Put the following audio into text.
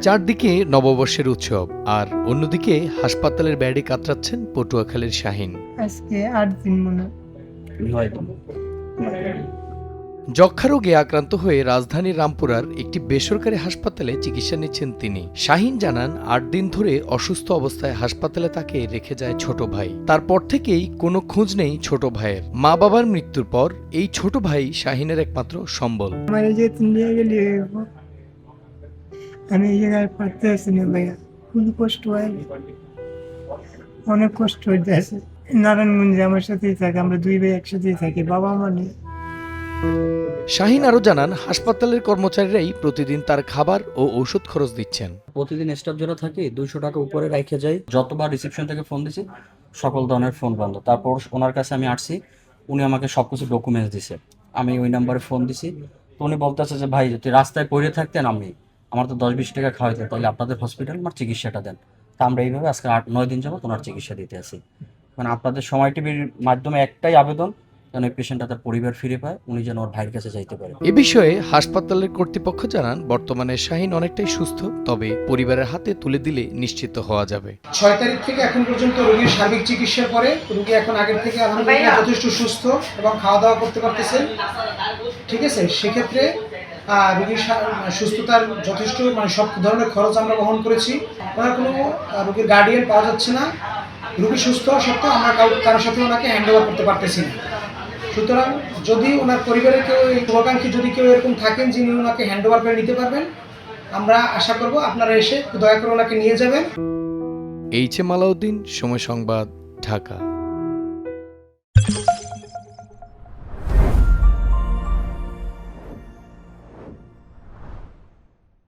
চারদিকে নববর্ষের উৎসব আর অন্যদিকে হাসপাতালের বেডে কাতরাচ্ছেন পটুয়াখালীর শাহীন। আজকে 8 দিন মনে হয়। যক্ষা রোগে আক্রান্ত হয়ে রাজধানীর রামপুরার একটি বেসরকারি হাসপাতালে চিকিৎসা নিচ্ছেন তিনি। শাহীন জানান 8 দিন ধরে অসুস্থ অবস্থায় হাসপাতালে তাকে রেখে যায় ছোট ভাই। তারপর থেকেই কোনো খোঁজ নেই ছোট ভাইয়ের। মা বাবার মৃত্যুর পর এই ছোট ভাই শাহীনের একমাত্র সম্বল। আমার এই যে নিয়ে গেলে আমি এই জায়গায় পড়তে আসি না ভাইয়া, খুব কষ্ট হয়, অনেক কষ্ট হইতে আছে। নারায়ণগঞ্জে আমার সাথেই থাকে, আমরা দুই ভাই একসাথেই থাকি, বাবা মা নেই। শাহীন আরও জানান হাসপাতালের কর্মচারীরাই প্রতিদিন তার খাবার ও ঔষধ খরচ দিচ্ছেন। প্রতিদিন স্টাফ যারা থাকে 200 টাকা উপরে রেখে যাই। যতবার রিসেপশন থেকে ফোন দিছি সকল ধরনের ফোন বন্ধ। তারপর ওনার কাছে আমি আসছি, উনি আমাকে সবকিছু ডকুমেন্টস দিছে। আমি ওই নাম্বারে ফোন দিছি, তো উনি বলতেছে যে ভাই যদি রাস্তায় পড়ে থাকতেন আমার তো 10-20 টাকা খাওয়াইতেন, তাহলে আপনাদের হসপিটাল আমার চিকিৎসাটা দেন। তা আমরা এইভাবে আজকে 8-9 দিন যাবত ওনার চিকিৎসা দিতে আছি। মানে আপনাদের সময় টিভির মাধ্যমে একটাই আবেদন, যেন এই পেশেন্টটা তার পরিবার ফিরে পায়, উনি যেন ওর ভাইয়ের কাছে যাইতে পারে। এ বিষয়ে হাসপাতালের কর্তৃপক্ষ জানান বর্তমানে শাহীন অনেকটাই সুস্থ, তবে পরিবারের হাতে তুলে দিলে নিশ্চিত হওয়া যাবে। 6 তারিখ থেকে এখন পর্যন্ত রোগীর সার্বিক চিকিৎসার পরে রোগী এখন আগের থেকে আলহামদুলিল্লাহ যথেষ্ট সুস্থ এবং খাওয়া দাওয়া করতে পারতেছেন। ঠিক আছে, সেক্ষেত্রে রোগীর সুস্থতার যথেষ্ট সব ধরনের খরচ আমরা বহন করেছি। ওনার কোনো রোগীর গার্ডিয়ান পাওয়া যাচ্ছে না। রোগী সুস্থ হওয়া সত্ত্বেও আমরা কারোর সাথে ওনাকে হ্যান্ড ওভার করতে পারতেছি না। সুতরাং যদি ওনার পরিবারের কেউ শুভাকাঙ্ক্ষী যদি কেউ এরকম থাকেন যিনি ওনাকে হ্যান্ড ওভার করে নিতে পারবেন, আমরা আশা করব আপনারা এসে দয়া করে ওনাকে নিয়ে যাবেন। এইচ এম আলাউদ্দিন, সময় সংবাদ, ঢাকা।